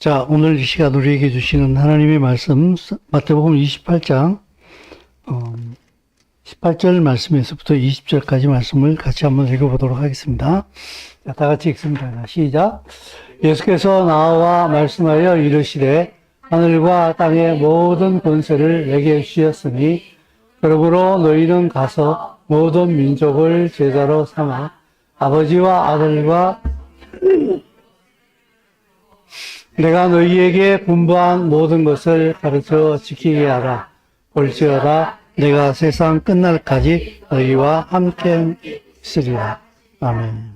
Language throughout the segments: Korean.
자, 오늘 이 시간 우리에게 주시는 하나님의 말씀, 마태복음 28장, 18절 말씀에서부터 20절까지 말씀을 같이 한번 읽어보도록 하겠습니다. 자, 다 같이 읽습니다. 시작. 예수께서 나와 말씀하여 이르시되, 하늘과 땅의 모든 권세를 내게 주셨으니, 그러므로 너희는 가서 모든 민족을 제자로 삼아 아버지와 아들과 내가 너희에게 분부한 모든 것을 가르쳐 지키게 하라. 볼지어다 내가 세상 끝날까지 너희와 함께 있으리라. 아멘.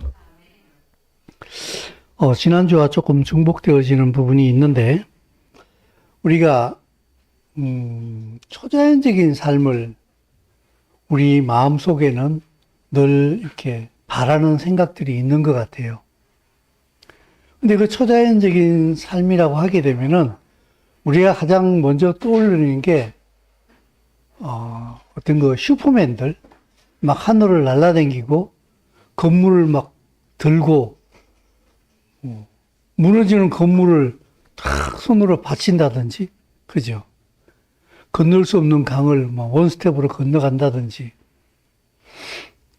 지난주와 조금 중복되어지는 부분이 있는데, 우리가 초자연적인 삶을 우리 마음속에는 늘 이렇게 바라는 생각들이 있는 것 같아요. 근데 그 초자연적인 삶이라고 하게 되면은 우리가 가장 먼저 떠오르는 게 어떤 그 슈퍼맨들 막 하늘을 날아다니고 건물을 막 들고 무너지는 건물을 탁 손으로 받친다든지, 그죠? 건널 수 없는 강을 막 원스텝으로 건너간다든지,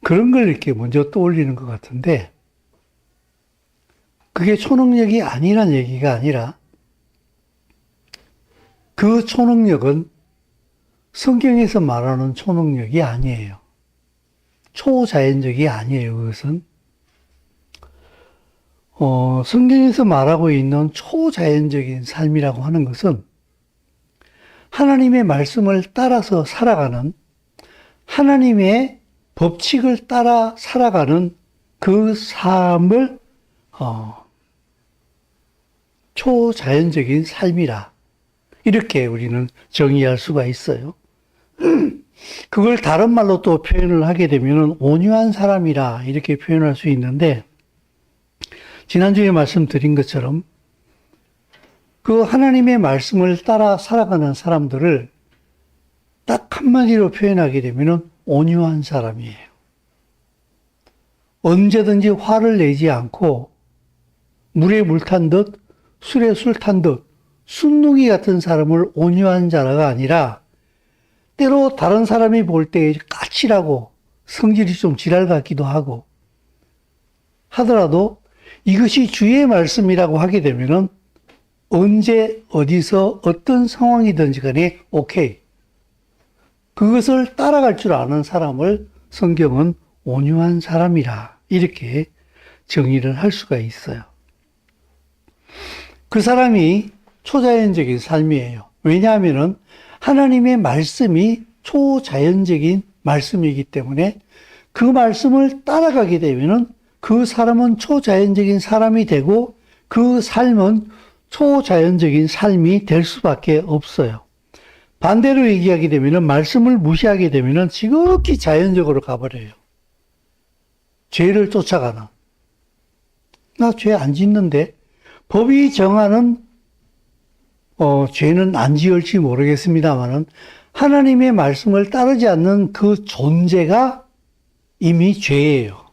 그런 걸 이렇게 먼저 떠올리는 것 같은데, 그게 초능력이 아니란 얘기가 아니라, 그 초능력은 성경에서 말하는 초능력이 아니에요. 초자연적이 아니에요, 그것은. 성경에서 말하고 있는 초자연적인 삶이라고 하는 것은 하나님의 말씀을 따라서 살아가는, 하나님의 법칙을 따라 살아가는 그 삶을 초자연적인 삶이라, 이렇게 우리는 정의할 수가 있어요. 그걸 다른 말로 또 표현을 하게 되면 온유한 사람이라 이렇게 표현할 수 있는데, 지난주에 말씀드린 것처럼 그 하나님의 말씀을 따라 살아가는 사람들을 딱 한마디로 표현하게 되면 온유한 사람이에요. 언제든지 화를 내지 않고 물에 물 탄 듯 술에 술 탄 듯 순둥이 같은 사람을 온유한 자가 아니라, 때로 다른 사람이 볼 때 까칠하고 성질이 좀 지랄 같기도 하고 하더라도 이것이 주의 말씀이라고 하게 되면은 언제 어디서 어떤 상황이든지 간에 오케이, 그것을 따라갈 줄 아는 사람을 성경은 온유한 사람이라 이렇게 정의를 할 수가 있어요. 그 사람이 초자연적인 삶이에요. 왜냐하면은 하나님의 말씀이 초자연적인 말씀이기 때문에 그 말씀을 따라가게 되면은 그 사람은 초자연적인 사람이 되고 그 삶은 초자연적인 삶이 될 수밖에 없어요. 반대로 얘기하게 되면은 말씀을 무시하게 되면은 지극히 자연적으로 가버려요. 죄를 쫓아가는. 나 죄 안 짓는데, 법이 정하는 죄는 안 지을지 모르겠습니다만은 하나님의 말씀을 따르지 않는 그 존재가 이미 죄예요.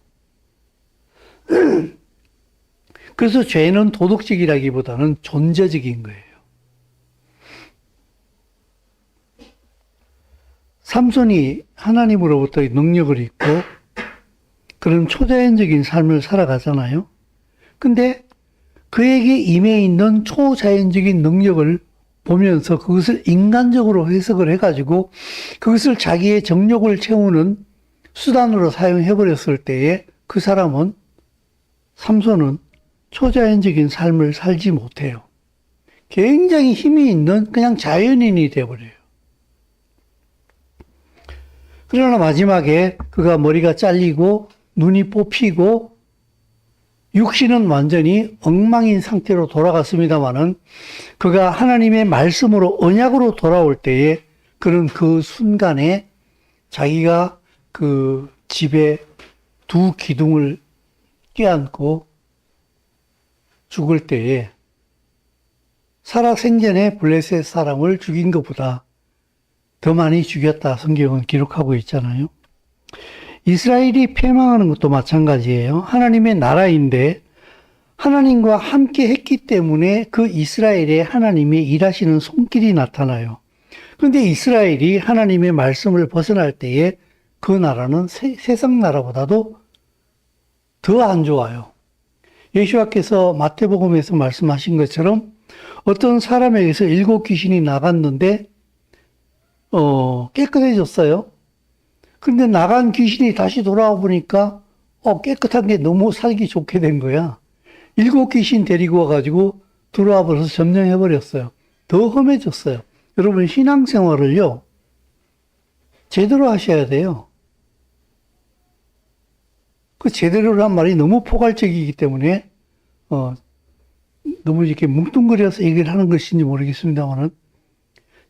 그래서 죄는 도덕적이라기보다는 존재적인 거예요. 삼손이 하나님으로부터 능력을 입고 그런 초자연적인 삶을 살아가잖아요. 근데 그에게 임해 있는 초자연적인 능력을 보면서 그것을 인간적으로 해석을 해가지고 그것을 자기의 정욕을 채우는 수단으로 사용해버렸을 때에 그 사람은, 삼손은 초자연적인 삶을 살지 못해요. 굉장히 힘이 있는 그냥 자연인이 되어버려요. 그러나 마지막에 그가 머리가 잘리고 눈이 뽑히고 육신은 완전히 엉망인 상태로 돌아갔습니다마는 그가 하나님의 말씀으로 언약으로 돌아올 때에 그는 그 순간에 자기가 그 집에 두 기둥을 껴안고 죽을 때에 살아생전에 블레셋 사람을 죽인 것보다 더 많이 죽였다 성경은 기록하고 있잖아요. 이스라엘이 패망하는 것도 마찬가지예요. 하나님의 나라인데 하나님과 함께 했기 때문에 그 이스라엘의 하나님이 일하시는 손길이 나타나요. 그런데 이스라엘이 하나님의 말씀을 벗어날 때에 그 나라는 세상 나라보다도 더 안 좋아요. 예수님께서 마태복음에서 말씀하신 것처럼 어떤 사람에게서 7 귀신이 나갔는데 깨끗해졌어요. 근데 나간 귀신이 다시 돌아와 보니까 깨끗한 게 너무 살기 좋게 된 거야. 7 귀신 데리고 와가지고 들어와 버려서 점령해버렸어요. 더 험해졌어요. 여러분 신앙생활을요 제대로 하셔야 돼요. 그 제대로란 말이 너무 포괄적이기 때문에 너무 이렇게 뭉뚱그려서 얘기를 하는 것인지 모르겠습니다만은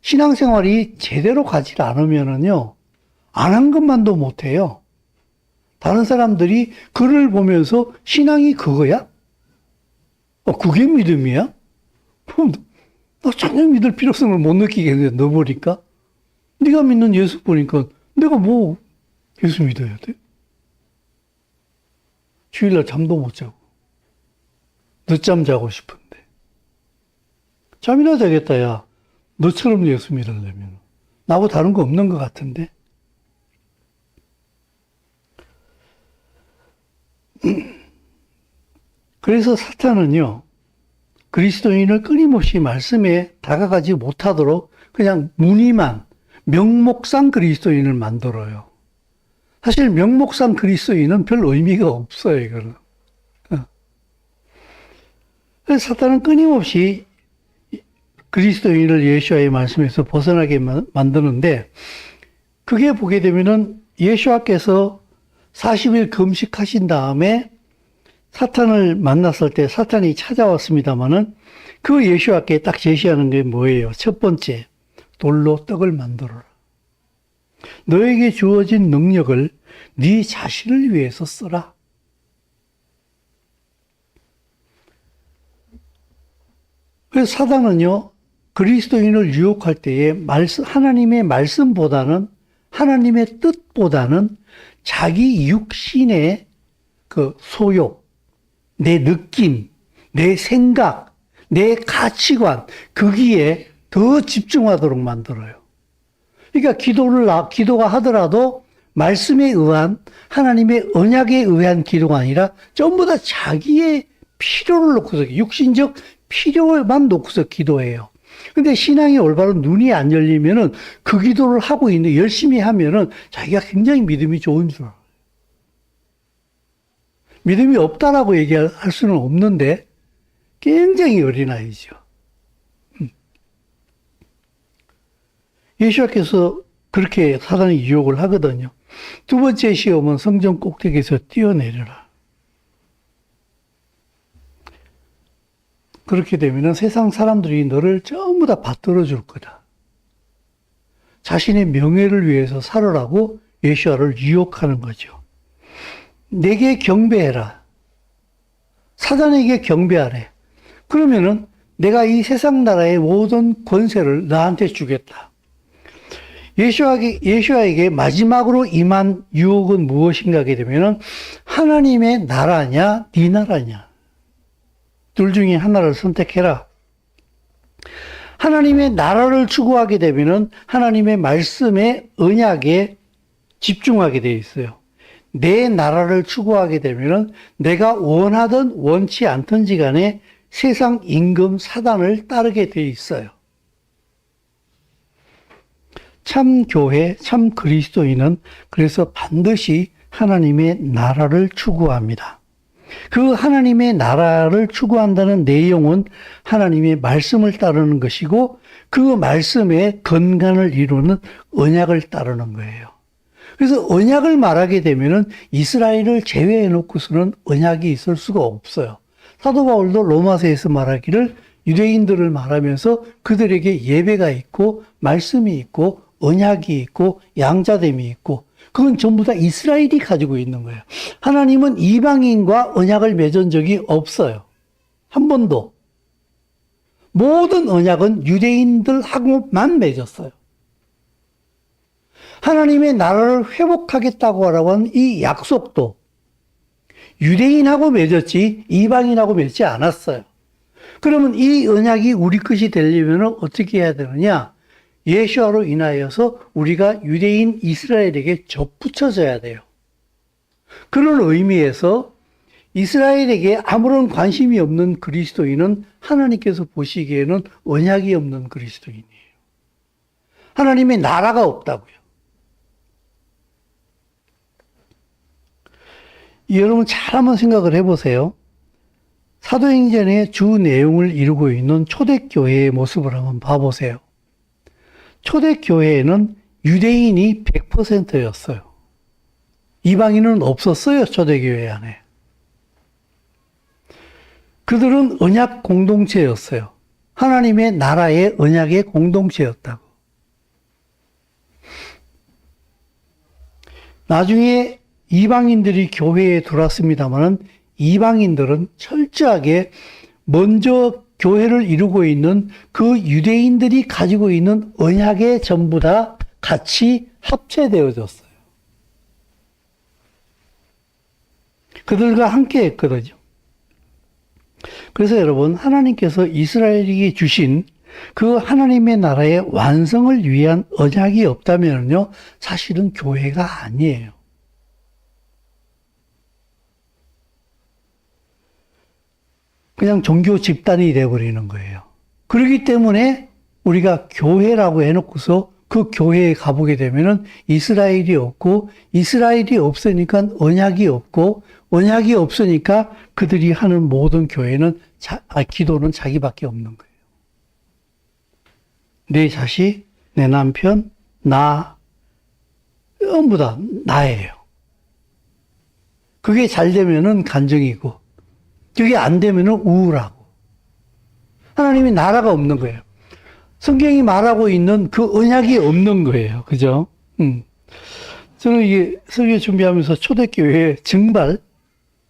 신앙생활이 제대로 가지 않으면은요 안 한 것만도 못해요. 다른 사람들이 글을 보면서 신앙이 그거야? 그게 믿음이야? 나 전혀 믿을 필요성을 못 느끼겠는데 너 보니까 네가 믿는 예수 보니까 내가 뭐 예수 믿어야 돼? 주일날 잠도 못 자고 늦잠 자고 싶은데 잠이나 자겠다. 야 너처럼 예수 믿으려면 나보고 다른 거 없는 것 같은데. 그래서 사탄은요 그리스도인을 끊임없이 말씀에 다가가지 못하도록 그냥 무늬만 명목상 그리스도인을 만들어요. 사실 명목상 그리스도인은 별 의미가 없어요. 이거는. 그래서 사탄은 끊임없이 그리스도인을 예수와의 말씀에서 벗어나게 만드는데 그게 보게 되면은 예수와께서 40일 금식하신 다음에 사탄을 만났을 때 사탄이 찾아왔습니다마는 그 예수와께 딱 제시하는 게 뭐예요? 첫 번째, 돌로 떡을 만들어라. 너에게 주어진 능력을 네 자신을 위해서 써라. 그래서 사단은요, 그리스도인을 유혹할 때에 하나님의 말씀보다는, 하나님의 뜻보다는 자기 육신의 그 소욕, 내 느낌, 내 생각, 내 가치관, 거기에 더 집중하도록 만들어요. 그러니까 기도가 하더라도 말씀에 의한, 하나님의 언약에 의한 기도가 아니라 전부 다 자기의 필요를 놓고서, 육신적 필요만 놓고서 기도해요. 근데 신앙이 올바로 눈이 안 열리면은 그 기도를 하고 있는데 열심히 하면은 자기가 굉장히 믿음이 좋은 줄 알아요. 믿음이 없다라고 얘기할 수는 없는데 굉장히 어린아이죠. 예수님께서 그렇게 사단이 유혹을 하거든요. 두 번째 시험은 성전 꼭대기에서 뛰어내려라. 그렇게 되면 세상 사람들이 너를 전부 다 받들어 줄 거다. 자신의 명예를 위해서 살으라고 예수와를 유혹하는 거죠. 내게 경배해라. 사단에게 경배하래. 그러면은 내가 이 세상 나라의 모든 권세를 너한테 주겠다. 예수와에게 마지막으로 임한 유혹은 무엇인가 하게 되면은 하나님의 나라냐, 네 나라냐. 둘 중에 하나를 선택해라. 하나님의 나라를 추구하게 되면은 하나님의 말씀의 언약에 집중하게 돼 있어요. 내 나라를 추구하게 되면은 내가 원하든 원치 않든지 간에 세상 임금 사단을 따르게 돼 있어요. 참 교회, 참 그리스도인은 그래서 반드시 하나님의 나라를 추구합니다. 그 하나님의 나라를 추구한다는 내용은 하나님의 말씀을 따르는 것이고 그 말씀의 근간을 이루는 언약을 따르는 거예요. 그래서 언약을 말하게 되면은 이스라엘을 제외해 놓고서는 언약이 있을 수가 없어요. 사도 바울도 로마서에서 말하기를 유대인들을 말하면서 그들에게 예배가 있고 말씀이 있고 언약이 있고 양자됨이 있고 그건 전부 다 이스라엘이 가지고 있는 거예요. 하나님은 이방인과 언약을 맺은 적이 없어요. 한 번도. 모든 언약은 유대인들하고만 맺었어요. 하나님의 나라를 회복하겠다고 하라고 하는 이 약속도 유대인하고 맺었지 이방인하고 맺지 않았어요. 그러면 이 언약이 우리 것이 되려면 어떻게 해야 되느냐? 예수와로 인하여서 우리가 유대인 이스라엘에게 접붙여져야 돼요. 그런 의미에서 이스라엘에게 아무런 관심이 없는 그리스도인은 하나님께서 보시기에는 언약이 없는 그리스도인이에요. 하나님의 나라가 없다고요. 여러분 잘 한번 생각을 해보세요. 사도행전의 주 내용을 이루고 있는 초대교회의 모습을 한번 봐보세요. 초대교회에는 유대인이 100%였어요. 이방인은 없었어요, 초대교회 안에. 그들은 언약 공동체였어요. 하나님의 나라의 언약의 공동체였다고. 나중에 이방인들이 교회에 들어왔습니다만 이방인들은 철저하게 먼저 교회를 이루고 있는 그 유대인들이 가지고 있는 언약에 전부 다 같이 합체되어졌어요. 그들과 함께 했거든요. 그래서 여러분, 하나님께서 이스라엘에게 주신 그 하나님의 나라의 완성을 위한 언약이 없다면요, 사실은 교회가 아니에요. 그냥 종교 집단이 되어버리는 거예요. 그렇기 때문에 우리가 교회라고 해놓고서 그 교회에 가보게 되면은 이스라엘이 없고, 이스라엘이 없으니까 언약이 없고, 언약이 없으니까 그들이 하는 모든 교회는 기도는 자기밖에 없는 거예요. 내 자식, 내 남편, 나, 전부 다 나예요. 그게 잘 되면은 간증이고, 그게 안 되면은 우울하고. 하나님의 나라가 없는 거예요. 성경이 말하고 있는 그 언약이 없는 거예요. 그죠? 저는 이게 설교 준비하면서 초대교회 증발,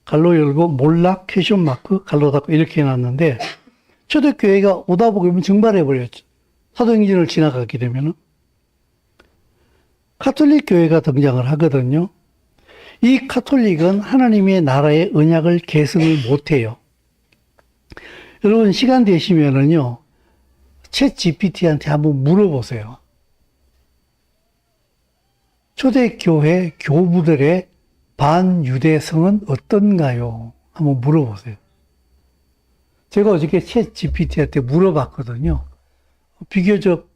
갈로 열고 몰락, 퀘션 마크, 갈로 닫고 이렇게 해놨는데, 초대교회가 오다 보면 증발해버렸죠. 사도행전을 지나가게 되면은. 카톨릭 교회가 등장을 하거든요. 이 카톨릭은 하나님의 나라의 언약을 계승을 못해요. 여러분, 시간 되시면은요, 챗 GPT한테 한번 물어보세요. 초대교회 교부들의 반유대성은 어떤가요? 한번 물어보세요. 제가 어저께 챗 GPT한테 물어봤거든요. 비교적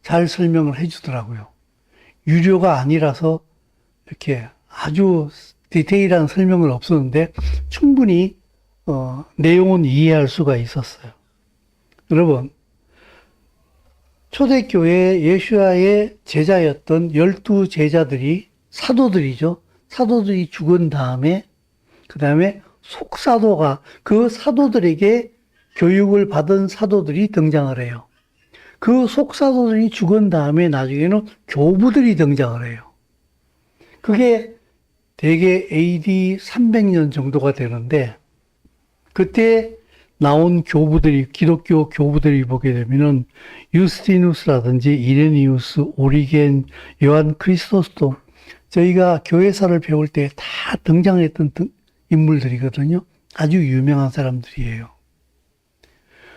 잘 설명을 해주더라고요. 유료가 아니라서 이렇게 아주 디테일한 설명은 없었는데 충분히 내용은 이해할 수가 있었어요. 여러분, 초대교회 예수와의 제자였던 12제자들이 사도들이죠. 사도들이 죽은 다음에 그 다음에 속사도가 그 사도들에게 교육을 받은 사도들이 등장을 해요. 그 속사도들이 죽은 다음에 나중에는 교부들이 등장을 해요. 그게 대개 AD 300년 정도가 되는데 그때 나온 교부들이, 기독교 교부들이 보게 되면은 유스티누스라든지 이레니우스, 오리겐, 요한 크리스토스톰, 저희가 교회사를 배울 때 다 등장했던 인물들이거든요. 아주 유명한 사람들이에요.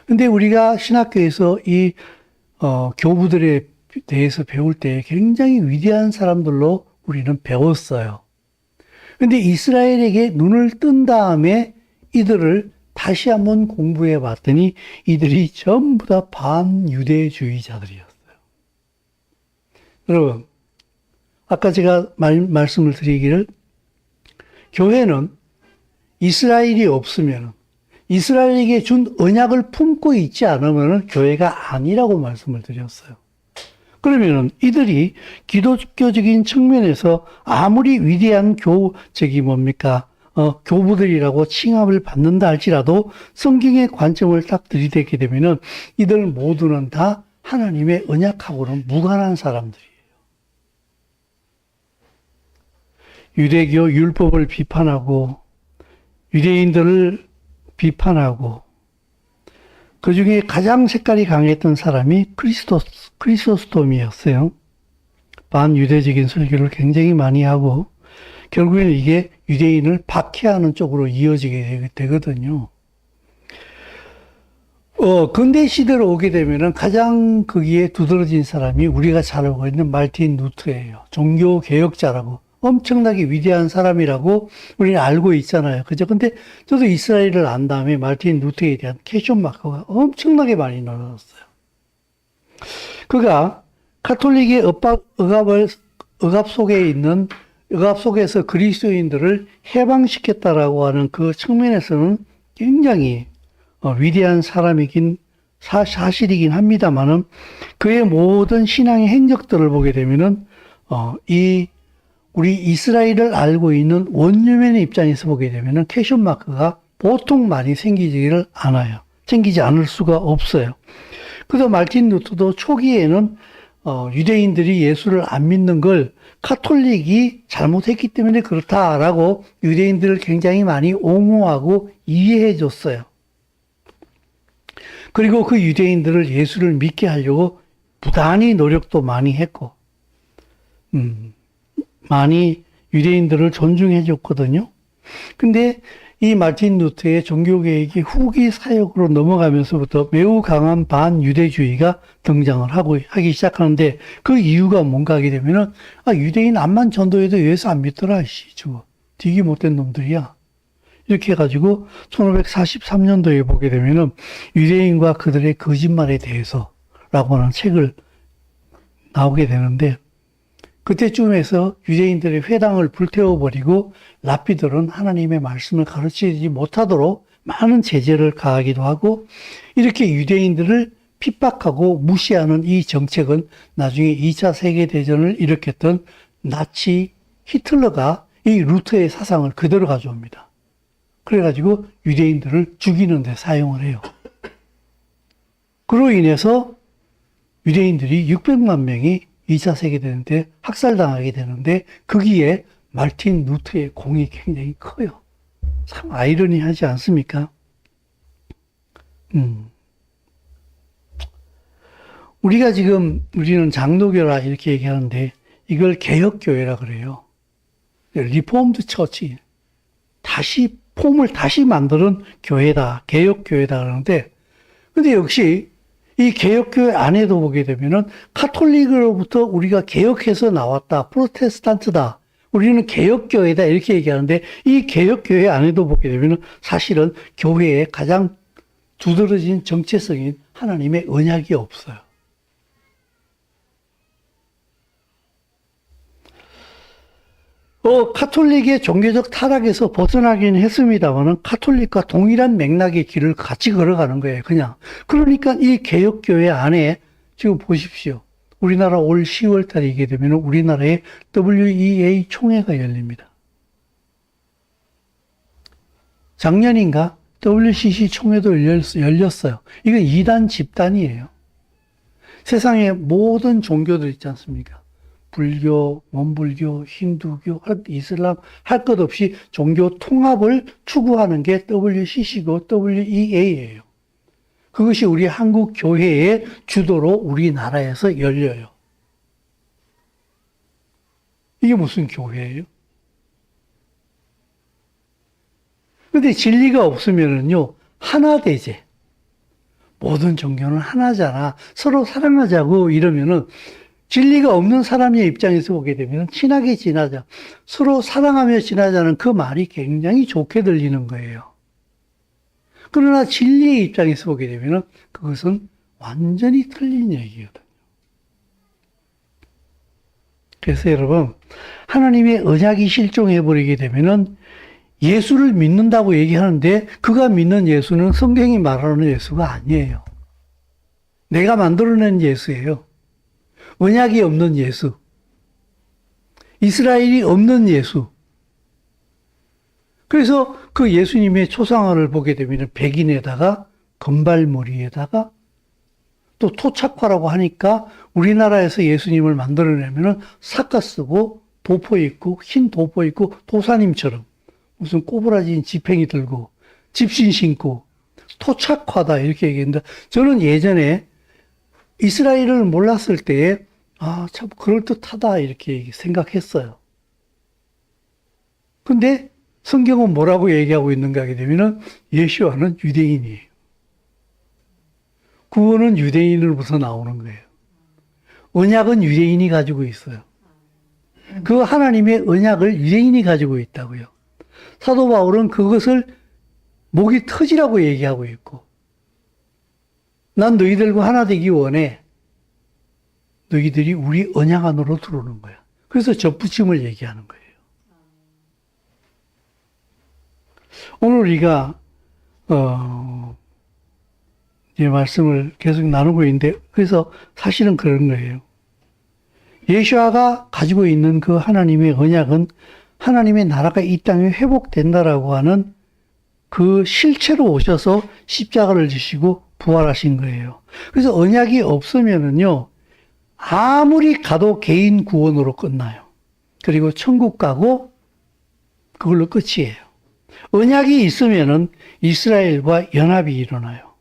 근데 우리가 신학교에서 이 교부들에 대해서 배울 때 굉장히 위대한 사람들로 우리는 배웠어요. 근데 이스라엘에게 눈을 뜬 다음에 이들을 다시 한번 공부해 봤더니 이들이 전부 다 반유대주의자들이었어요. 여러분, 아까 제가 말씀을 드리기를 교회는 이스라엘이 없으면 이스라엘에게 준 언약을 품고 있지 않으면 교회가 아니라고 말씀을 드렸어요. 그러면은 이들이 기독교적인 측면에서 아무리 위대한 교부들이라고 칭함을 받는다 할지라도 성경의 관점을 딱 들이대게 되면은 이들 모두는 다 하나님의 언약하고는 무관한 사람들이에요. 유대교 율법을 비판하고 유대인들을 비판하고 그 중에 가장 색깔이 강했던 사람이 크리소스톰이었어요. 반유대적인 설교를 굉장히 많이 하고 결국에는 이게 유대인을 박해하는 쪽으로 이어지게 되거든요. 근대 시대로 오게 되면은 가장 거기에 두드러진 사람이 우리가 잘 알고 있는 마르틴 루터예요. 종교 개혁자라고. 엄청나게 위대한 사람이라고 우리는 알고 있잖아요. 그죠? 근데 저도 이스라엘을 안 다음에 마르틴 루터에 대한 퀘션 마크가 엄청나게 많이 늘어났어요. 그가 카톨릭의 억압 속에서 그리스도인들을 해방시켰다라고 하는 그 측면에서는 굉장히 위대한 사람이긴 사실이긴 합니다만은 그의 모든 신앙의 행적들을 보게 되면은 우리 이스라엘을 알고 있는 원주민의 입장에서 보게 되면은 퀘션 마크가 보통 많이 생기지를 않아요. 생기지 않을 수가 없어요. 그래서 마르틴 루터도 초기에는 유대인들이 예수를 안 믿는 걸 카톨릭이 잘못했기 때문에 그렇다라고 유대인들을 굉장히 많이 옹호하고 이해해 줬어요. 그리고 그 유대인들을 예수를 믿게 하려고 부단히 노력도 많이 했고, 많이 유대인들을 존중해 줬거든요. 근데 이 마르틴 루터의 종교개혁이 후기 사역으로 넘어가면서부터 매우 강한 반유대주의가 등장을 하기 시작하는데 그 이유가 뭔가 하게 되면은, 유대인 암만 전도해도 예수 안 믿더라, 저거. 되게 못된 놈들이야. 이렇게 해가지고 1543년도에 보게 되면은 유대인과 그들의 거짓말에 대해서 라고 하는 책을 나오게 되는데 그때쯤에서 유대인들의 회당을 불태워버리고 랍비들은 하나님의 말씀을 가르치지 못하도록 많은 제재를 가하기도 하고 이렇게 유대인들을 핍박하고 무시하는 이 정책은 나중에 2차 세계대전을 일으켰던 나치 히틀러가 이 루터의 사상을 그대로 가져옵니다. 그래가지고 유대인들을 죽이는 데 사용을 해요. 그로 인해서 유대인들이 600만 명이 2차 세계대전 때 학살당하게 되는데 거기에 마르틴 루터의 공이 굉장히 커요. 참 아이러니하지 않습니까? 우리는 장로교라 이렇게 얘기하는데 이걸 개혁교회라 그래요. 리포엄드 처치. 폼을 다시 만드는 교회다. 개혁교회다 그러는데, 근데 역시 이 개혁교회 안에도 보게 되면은 카톨릭으로부터 우리가 개혁해서 나왔다. 프로테스탄트다. 우리는 개혁교회다. 이렇게 얘기하는데 이 개혁교회 안에도 보게 되면은 사실은 교회의 가장 두드러진 정체성인 하나님의 언약이 없어요. 카톨릭의 종교적 타락에서 벗어나긴 했습니다만은 카톨릭과 동일한 맥락의 길을 같이 걸어가는 거예요, 그냥. 그러니까 이 개혁교회 안에 지금 보십시오. 우리나라 올 10월 달에 이게 되면 우리나라에 WEA 총회가 열립니다. 작년인가 WCC 총회도 열렸어요. 이건 이단 집단이에요. 세상의 모든 종교들 있지 않습니까? 불교, 원불교, 힌두교, 이슬람 할 것 없이 종교 통합을 추구하는 게 WCC고 WEA예요. 그것이 우리 한국 교회의 주도로 우리나라에서 열려요. 이게 무슨 교회예요? 근데 진리가 없으면은요, 하나되제. 모든 종교는 하나잖아. 서로 사랑하자고 이러면은 진리가 없는 사람의 입장에서 보게 되면 친하게 지내자. 서로 사랑하며 지내자는 그 말이 굉장히 좋게 들리는 거예요. 그러나 진리의 입장에서 보게 되면 그것은 완전히 틀린 얘기거든요. 그래서 여러분, 하나님의 언약이 실종해버리게 되면은 예수를 믿는다고 얘기하는데 그가 믿는 예수는 성경이 말하는 예수가 아니에요. 내가 만들어낸 예수예요. 언약이 없는 예수. 이스라엘이 없는 예수. 그래서 그 예수님의 초상화를 보게 되면 백인에다가 금발머리에다가 또 토착화라고 하니까 우리나라에서 예수님을 만들어내면은 삭가 쓰고 도포 입고 흰 도포 입고 도사님처럼 무슨 꼬부라진 지팽이 들고 집신 신고 토착화다 이렇게 얘기했는데 저는 예전에 이스라엘을 몰랐을 때에 참 그럴듯하다 이렇게 생각했어요. 근데 성경은 뭐라고 얘기하고 있는가 하게 되면은 예수와는 유대인이에요. 구원은 유대인으로부터 나오는 거예요. 언약은 유대인이 가지고 있어요. 그 하나님의 언약을 유대인이 가지고 있다고요. 사도 바울은 그것을 목이 터지라고 얘기하고 있고, 난 너희들과 하나 되기 원해. 너희들이 우리 언약 안으로 들어오는 거야. 그래서 접붙임을 얘기하는 거예요. 오늘 우리가 이 말씀을 계속 나누고 있는데, 그래서 사실은 그런 거예요. 예수아가 가지고 있는 그 하나님의 언약은 하나님의 나라가 이 땅에 회복된다라고 하는 그 실체로 오셔서 십자가를 지시고 부활하신 거예요. 그래서 언약이 없으면은요, 아무리 가도 개인 구원으로 끝나요. 그리고 천국 가고 그걸로 끝이에요. 언약이 있으면은 이스라엘과 연합이 일어나요.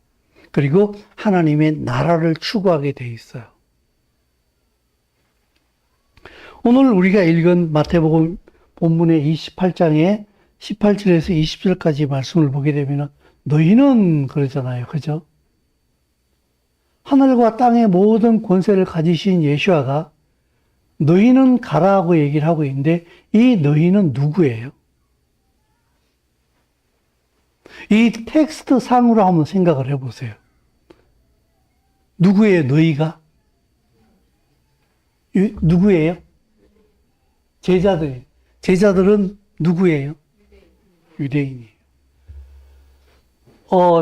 그리고 하나님의 나라를 추구하게 돼 있어요. 오늘 우리가 읽은 마태복음 본문의 28장에 18절에서 20절까지 말씀을 보게 되면 너희는 그러잖아요. 그죠? 하늘과 땅의 모든 권세를 가지신 예수아가 너희는 가라고 얘기를 하고 있는데 이 너희는 누구예요? 이 텍스트 상으로 한번 생각을 해보세요. 누구예요? 너희가? 누구예요? 제자들이에요. 제자들은 누구예요? 유대인이에요.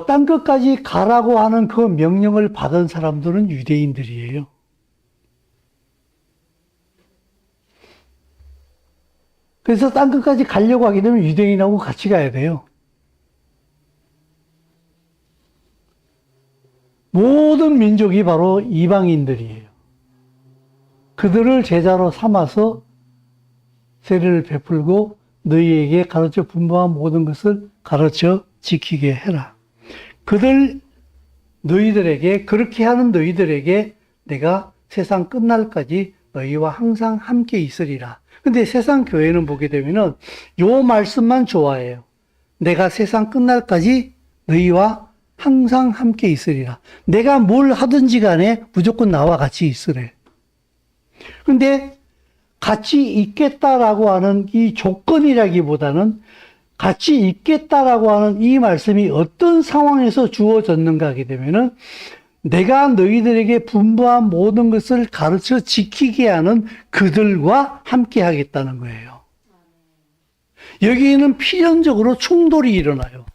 땅 끝까지 가라고 하는 그 명령을 받은 사람들은 유대인들이에요. 그래서 땅 끝까지 가려고 하게 되면 유대인하고 같이 가야 돼요. 모든 민족이 바로 이방인들이에요. 그들을 제자로 삼아서 세례를 베풀고 너희에게 가르쳐 분부한 모든 것을 가르쳐 지키게 해라. 너희들에게, 그렇게 하는 너희들에게 내가 세상 끝날까지 너희와 항상 함께 있으리라. 근데 세상 교회는 보게 되면은 요 말씀만 좋아해요. 내가 세상 끝날까지 너희와 항상 함께 있으리라. 내가 뭘 하든지 간에 무조건 나와 같이 있으래. 근데 같이 있겠다라고 하는 이 조건이라기보다는 같이 있겠다라고 하는 이 말씀이 어떤 상황에서 주어졌는가 하게 되면은 내가 너희들에게 분부한 모든 것을 가르쳐 지키게 하는 그들과 함께 하겠다는 거예요. 여기에는 필연적으로 충돌이 일어나요.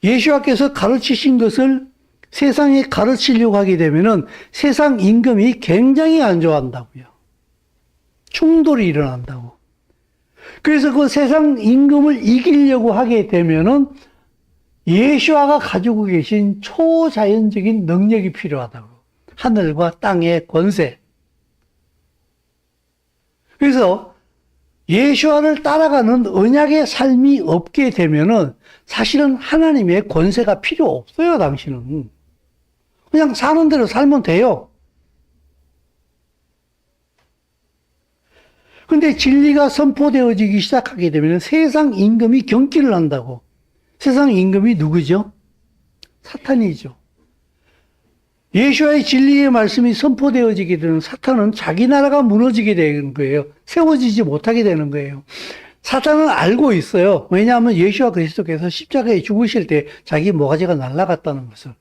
예수님께서 가르치신 것을 세상에 가르치려고 하게 되면은 세상 임금이 굉장히 안 좋아한다고요. 충돌이 일어난다고. 그래서 그 세상 임금을 이기려고 하게 되면은 예수아가 가지고 계신 초자연적인 능력이 필요하다고. 하늘과 땅의 권세. 그래서 예수아를 따라가는 언약의 삶이 없게 되면은 사실은 하나님의 권세가 필요 없어요, 당신은. 그냥 사는 대로 살면 돼요. 근데 진리가 선포되어지기 시작하게 되면 세상 임금이 경기를 한다고. 세상 임금이 누구죠? 사탄이죠. 예수와의 진리의 말씀이 선포되어지게 되는 사탄은 자기 나라가 무너지게 되는 거예요. 세워지지 못하게 되는 거예요. 사탄은 알고 있어요. 왜냐하면 예수와 그리스도께서 십자가에 죽으실 때 자기 모가지가 날아갔다는 것을.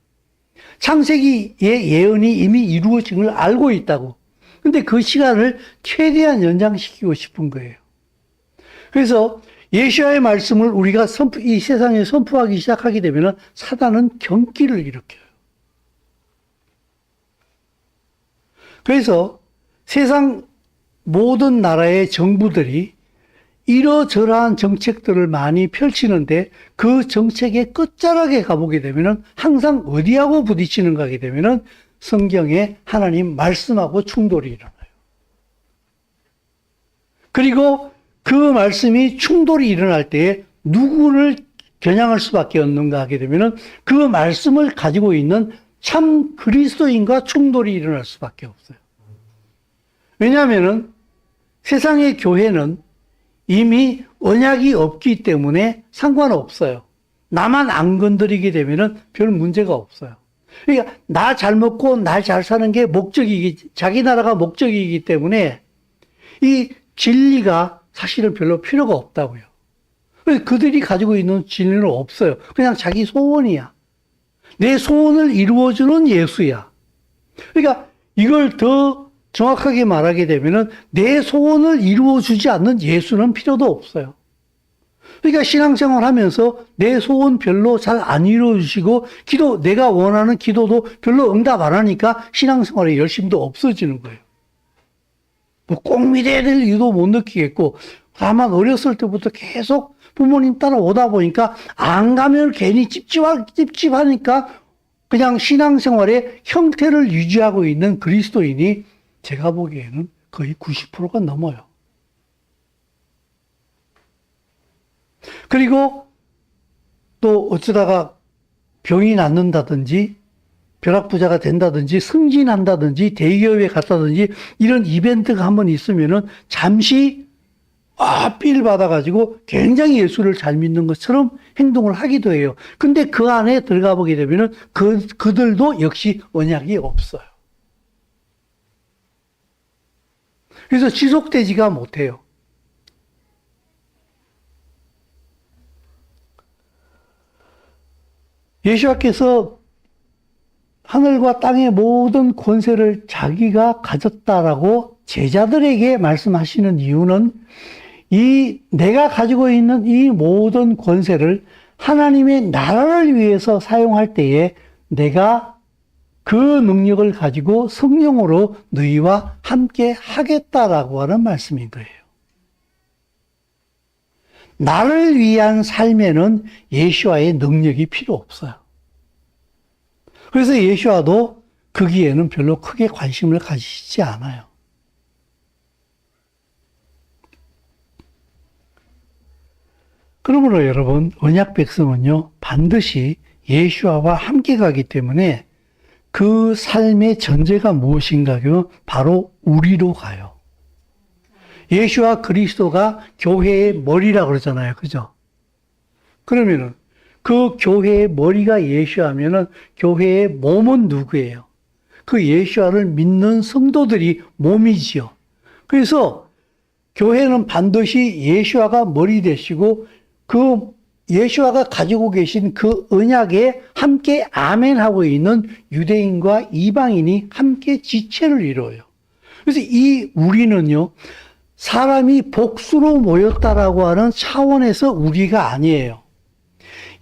창세기의 예언이 이미 이루어진 걸 알고 있다고. 근데 그 시간을 최대한 연장시키고 싶은 거예요. 그래서 예수와의 말씀을 우리가 이 세상에 선포하기 시작하게 되면 사단은 경기를 일으켜요. 그래서 세상 모든 나라의 정부들이 이러저러한 정책들을 많이 펼치는데 그 정책의 끝자락에 가보게 되면 항상 어디하고 부딪히는가 하게 되면 성경에 하나님 말씀하고 충돌이 일어나요. 그리고 그 말씀이 충돌이 일어날 때에 누구를 겨냥할 수밖에 없는가 하게 되면 그 말씀을 가지고 있는 참 그리스도인과 충돌이 일어날 수밖에 없어요. 왜냐하면은 세상의 교회는 이미 언약이 없기 때문에 상관없어요. 나만 안 건드리게 되면은 별 문제가 없어요. 그러니까 나 잘 먹고 날 잘 사는 게 자기 나라가 목적이기 때문에 이 진리가 사실은 별로 필요가 없다고요. 그들이 가지고 있는 진리는 없어요. 그냥 자기 소원이야. 내 소원을 이루어주는 예수야. 그러니까 이걸 더 정확하게 말하게 되면은 내 소원을 이루어주지 않는 예수는 필요도 없어요. 그러니까 신앙생활 하면서 내 소원 별로 잘 안 이루어주시고 내가 원하는 기도도 별로 응답 안 하니까 신앙생활에 열심도 없어지는 거예요. 뭐 꼭 믿어야 될 이유도 못 느끼겠고, 다만 어렸을 때부터 계속 부모님 따라오다 보니까 안 가면 괜히 찝찝하니까 그냥 신앙생활의 형태를 유지하고 있는 그리스도인이 제가 보기에는 거의 90%가 넘어요. 그리고 또 어쩌다가 병이 낫는다든지 벼락부자가 된다든지 승진한다든지 대기업에 갔다든지 이런 이벤트가 한번 있으면은 잠시 삘 받아가지고 굉장히 예수를 잘 믿는 것처럼 행동을 하기도 해요. 근데 그 안에 들어가 보게 되면은 그들도 역시 언약이 없어요. 그래서 지속되지가 못해요. 예수님께서 하늘과 땅의 모든 권세를 자기가 가졌다라고 제자들에게 말씀하시는 이유는 내가 가지고 있는 이 모든 권세를 하나님의 나라를 위해서 사용할 때에 내가 그 능력을 가지고 성령으로 너희와 함께 하겠다라고 하는 말씀인 거예요. 나를 위한 삶에는 예수와의 능력이 필요 없어요. 그래서 예수와도 거기에는 별로 크게 관심을 가지시지 않아요. 그러므로 여러분, 언약 백성은요, 반드시 예수와 함께 가기 때문에 그 삶의 전제가 무엇인가요? 바로 우리로 가요. 예수와 그리스도가 교회의 머리라고 그러잖아요. 그죠? 그러면은 그 교회의 머리가 예수하면은 교회의 몸은 누구예요? 그 예수와를 믿는 성도들이 몸이지요. 그래서 교회는 반드시 예수와가 머리 되시고 그 예수와가 가지고 계신 그 언약에 함께 아멘하고 있는 유대인과 이방인이 함께 지체를 이루어요. 그래서 이 우리는요, 사람이 복수로 모였다라고 하는 차원에서 우리가 아니에요.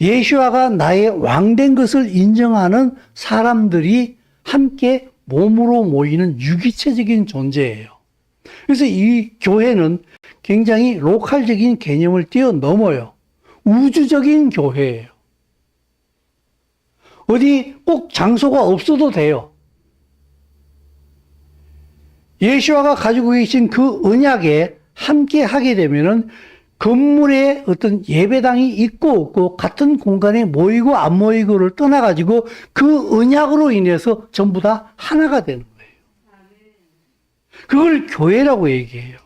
예수와가 나의 왕된 것을 인정하는 사람들이 함께 몸으로 모이는 유기체적인 존재예요. 그래서 이 교회는 굉장히 로컬적인 개념을 뛰어넘어요. 우주적인 교회예요. 어디 꼭 장소가 없어도 돼요. 예수와가 가지고 계신 그 언약에 함께 하게 되면은 건물에 어떤 예배당이 있고 없고 같은 공간에 모이고 안 모이고를 떠나가지고 그 언약으로 인해서 전부 다 하나가 되는 거예요. 그걸 교회라고 얘기해요.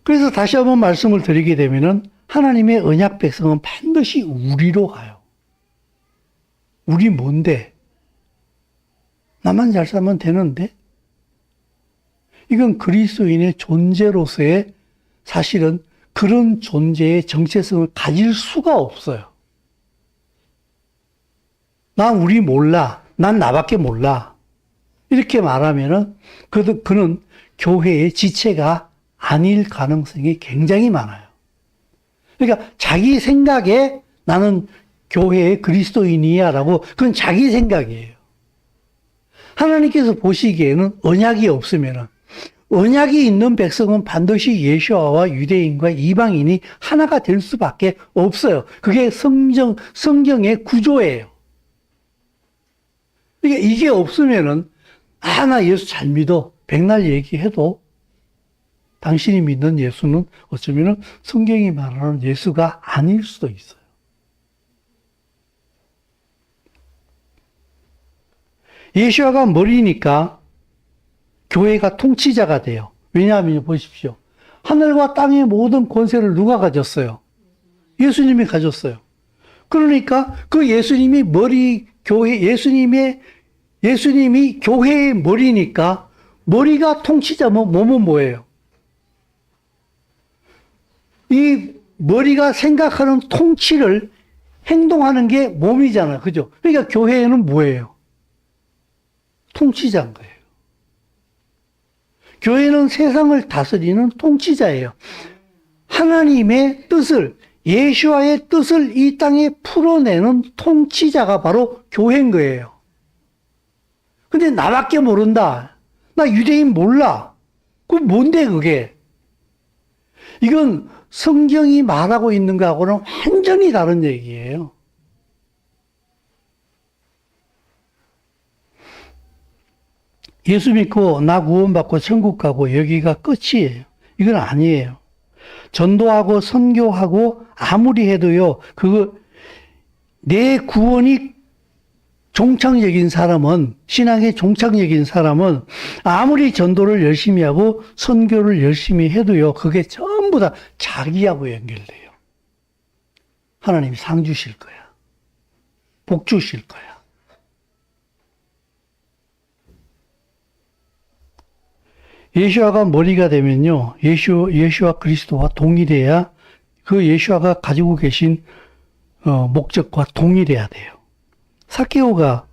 그래서 다시 한번 말씀을 드리게 되면은 하나님의 언약 백성은 반드시 우리로 가요. 우리 뭔데? 나만 잘 살면 되는데? 이건 그리스도인의 존재로서의 사실은 그런 존재의 정체성을 가질 수가 없어요. 난 우리 몰라. 난 나밖에 몰라. 이렇게 말하면은 그는 교회의 지체가 아닐 가능성이 굉장히 많아요. 그러니까 자기 생각에 나는 교회의 그리스도인이야 라고 그건 자기 생각이에요. 하나님께서 보시기에는 언약이 없으면은 언약이 있는 백성은 반드시 예수와 유대인과 이방인이 하나가 될 수밖에 없어요. 그게 성경의 구조예요. 그러니까 이게 없으면은 나 예수 잘 믿어. 백날 얘기해도 당신이 믿는 예수는 어쩌면은 성경이 말하는 예수가 아닐 수도 있어요. 예수와가 머리니까 교회가 통치자가 돼요. 왜냐하면 보십시오. 하늘과 땅의 모든 권세를 누가 가졌어요? 예수님이 가졌어요. 그러니까 그 예수님이 예수님이 교회의 머리니까 머리가 통치자면 몸은 뭐예요? 이 머리가 생각하는 통치를 행동하는 게 몸이잖아요. 그죠? 그러니까 교회는 뭐예요? 통치자인 거예요. 교회는 세상을 다스리는 통치자예요. 하나님의 뜻을, 예수와의 뜻을 이 땅에 풀어내는 통치자가 바로 교회인 거예요. 근데 나밖에 모른다. 나 유대인 몰라. 그럼 뭔데 그게? 이건 성경이 말하고 있는 거하고는 완전히 다른 얘기예요. 예수 믿고 나 구원받고 천국 가고 여기가 끝이에요. 이건 아니에요. 전도하고 선교하고 아무리 해도요, 내 구원이 종착역인 사람은, 신앙의 종착역인 사람은 아무리 전도를 열심히 하고 선교를 열심히 해도요, 그게 전부 다 자기하고 연결돼요. 하나님이 상 주실 거야. 복 주실 거야. 예수아가 머리가 되면요, 예수와 그리스도와 동일해야 그 예수아가 가지고 계신 목적과 동일해야 돼요. 삭개오가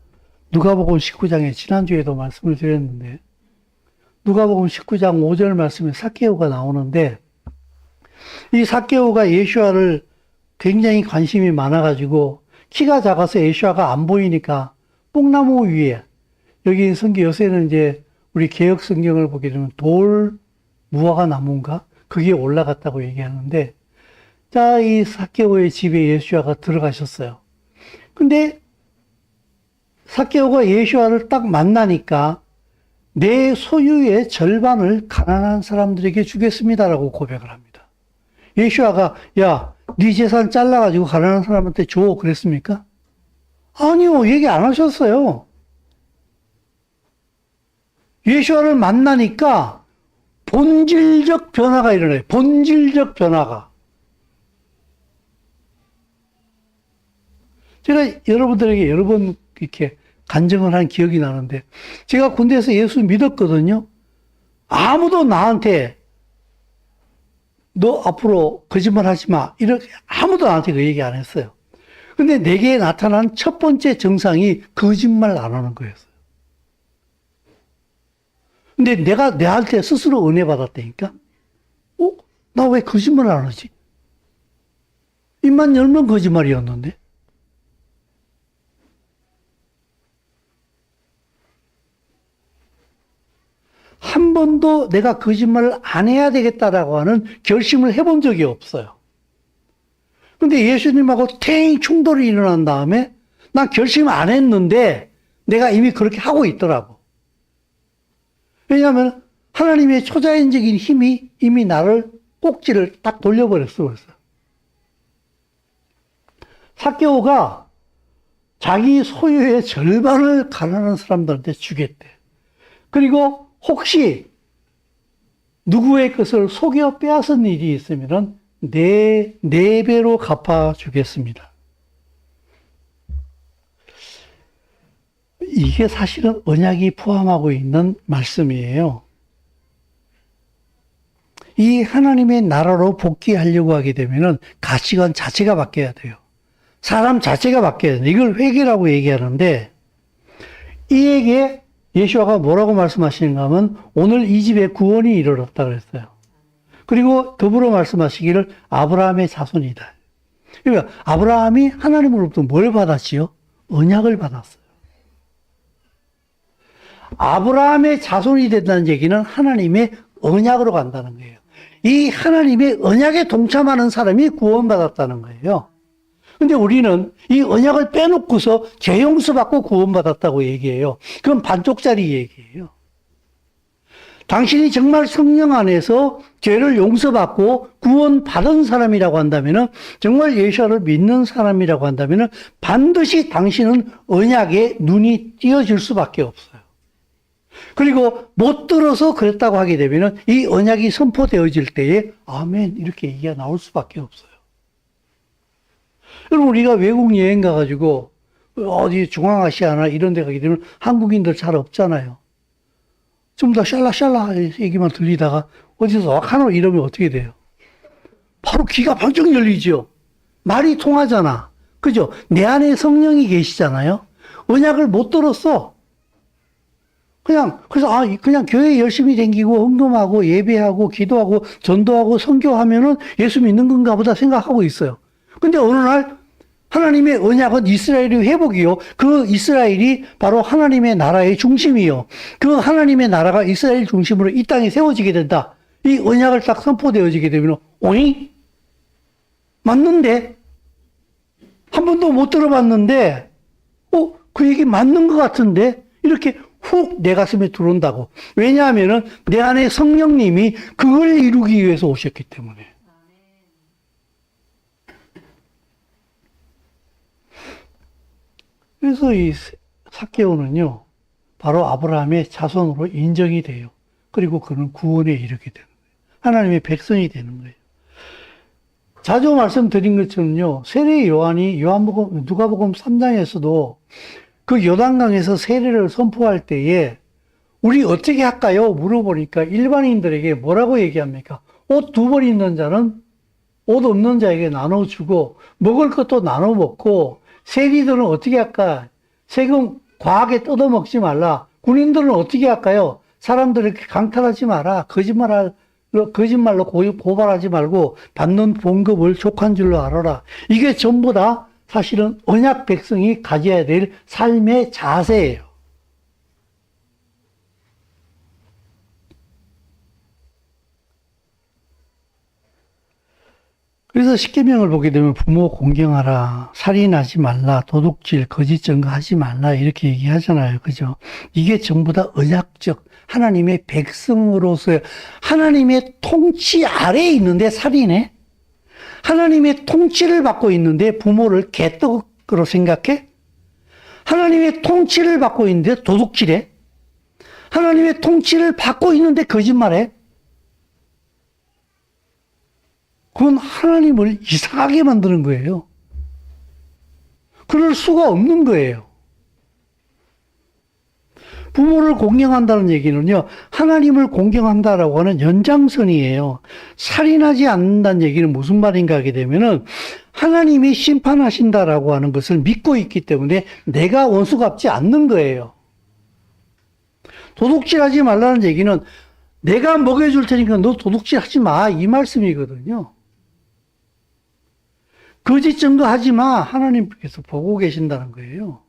누가복음 19장에 지난주에도 말씀을 드렸는데, 누가복음 19장 5절 말씀에 삭개오가 나오는데, 이 삭개오가 예수아를 굉장히 관심이 많아가지고 키가 작아서 예수아가 안 보이니까 뽕나무 위에, 여기 성경 요새는 이제 우리 개혁 성경을 보게 되면 돌 무화과 나무인가? 그게 올라갔다고 얘기하는데, 자, 이 삭개오의 집에 예수아가 들어가셨어요. 근데 삭개오가 예수아를 딱 만나니까 내 소유의 절반을 가난한 사람들에게 주겠습니다라고 고백을 합니다. 예수아가 야, 네 재산 잘라가지고 가난한 사람한테 줘 그랬습니까? 아니요, 얘기 안 하셨어요. 예수아를 만나니까 본질적 변화가 일어나요. 본질적 변화가. 제가 여러분들에게 여러 번 이렇게 간증을 한 기억이 나는데, 제가 군대에서 예수 믿었거든요. 아무도 나한테 너 앞으로 거짓말 하지 마, 이렇게 아무도 나한테 그 얘기 안 했어요. 근데 내게 나타난 첫 번째 증상이 거짓말 안 하는 거였어요. 근데 내가 내한테 스스로 은혜 받았다니까? 나 왜 거짓말 안 하지? 입만 열면 거짓말이었는데? 한 번도 내가 거짓말을 안 해야 되겠다라고 하는 결심을 해본 적이 없어요. 근데 예수님하고 탱 충돌이 일어난 다음에 난 결심 안 했는데 내가 이미 그렇게 하고 있더라고. 왜냐하면 하나님의 초자연적인 힘이 이미 나를 꼭지를 딱 돌려버렸어. 그래서 삭개오가 자기 소유의 절반을 가난한 사람들한테 주겠대. 그리고 혹시 누구의 것을 속여 빼앗은 일이 있으면 네 배로 갚아주겠습니다. 이게 사실은 언약이 포함하고 있는 말씀이에요. 이 하나님의 나라로 복귀하려고 하게 되면 가치관 자체가 바뀌어야 돼요. 사람 자체가 바뀌어야 돼요. 이걸 회개라고 얘기하는데, 이에게 예수아가 뭐라고 말씀하시는가 하면 오늘 이 집에 구원이 이르렀다 그랬어요. 그리고 더불어 말씀하시기를 아브라함의 자손이다. 그러니까 아브라함이 하나님으로부터 뭘 받았지요? 언약을 받았어요. 아브라함의 자손이 된다는 얘기는 하나님의 언약으로 간다는 거예요. 이 하나님의 언약에 동참하는 사람이 구원받았다는 거예요. 근데 우리는 이 언약을 빼놓고서 죄 용서받고 구원받았다고 얘기해요. 그건 반쪽짜리 얘기예요. 당신이 정말 성령 안에서 죄를 용서받고 구원받은 사람이라고 한다면, 정말 예수를 믿는 사람이라고 한다면 반드시 당신은 언약에 눈이 띄어질 수밖에 없어요. 그리고 못 들어서 그랬다고 하게 되면은 이 언약이 선포되어질 때에 아멘 이렇게 얘기가 나올 수밖에 없어요. 여러분 우리가 외국 여행 가가지고 어디 중앙아시아나 이런 데 가게 되면 한국인들 잘 없잖아요. 전부 다 샬라샬라 얘기만 들리다가 어디서 하노 이러면 어떻게 돼요? 바로 귀가 번쩍 열리죠. 말이 통하잖아. 그죠? 내 안에 성령이 계시잖아요. 언약을 못 들었어. 그래서 그냥 교회 열심히 다니고 헌금하고 예배하고 기도하고 전도하고 선교하면은 예수 믿는 건가 보다 생각하고 있어요. 근데 어느 날 하나님의 언약은 이스라엘의 회복이요. 그 이스라엘이 바로 하나님의 나라의 중심이요. 그 하나님의 나라가 이스라엘 중심으로 이 땅에 세워지게 된다. 이 언약을 딱 선포되어지게 되면 오잉? 맞는데? 한 번도 못 들어봤는데 그 얘기 맞는 것 같은데? 이렇게 훅 내 가슴에 들어온다고. 왜냐하면은 내 안에 성령님이 그걸 이루기 위해서 오셨기 때문에. 그래서 이 삭개오는요, 바로 아브라함의 자손으로 인정이 돼요. 그리고 그는 구원에 이르게 되는 거예요. 하나님의 백성이 되는 거예요. 자주 말씀드린 것처럼요, 세례 요한이 누가복음 3장에서도 그 요단강에서 세례를 선포할 때에 우리 어떻게 할까요? 물어보니까 일반인들에게 뭐라고 얘기합니까? 옷 2벌 있는 자는 옷 없는 자에게 나눠주고 먹을 것도 나눠 먹고 세리들은 어떻게 할까? 세금 과하게 뜯어먹지 말라. 군인들은 어떻게 할까요? 사람들에게 강탈하지 마라. 거짓말로 고발하지 말고 받는 봉급을 족한 줄로 알아라. 이게 전부 다 사실은 언약 백성이 가져야 될 삶의 자세예요. 그래서 십계명을 보게 되면 부모 공경하라, 살인하지 말라, 도둑질, 거짓 증거하지 말라 이렇게 얘기하잖아요. 그죠? 이게 전부 다 언약적 하나님의 백성으로서의 하나님의 통치 아래에 있는데 살인해? 하나님의 통치를 받고 있는데 부모를 개떡으로 생각해? 하나님의 통치를 받고 있는데 도둑질해? 하나님의 통치를 받고 있는데 거짓말해? 그건 하나님을 이상하게 만드는 거예요. 그럴 수가 없는 거예요. 부모를 공경한다는 얘기는요, 하나님을 공경한다라고 하는 연장선이에요. 살인하지 않는다는 얘기는 무슨 말인가 하게 되면은 하나님이 심판하신다라고 하는 것을 믿고 있기 때문에 내가 원수 갚지 않는 거예요. 도둑질하지 말라는 얘기는 내가 먹여줄 테니까 너 도둑질하지 마 이 말씀이거든요. 거짓 증거하지 마 하나님께서 보고 계신다는 거예요.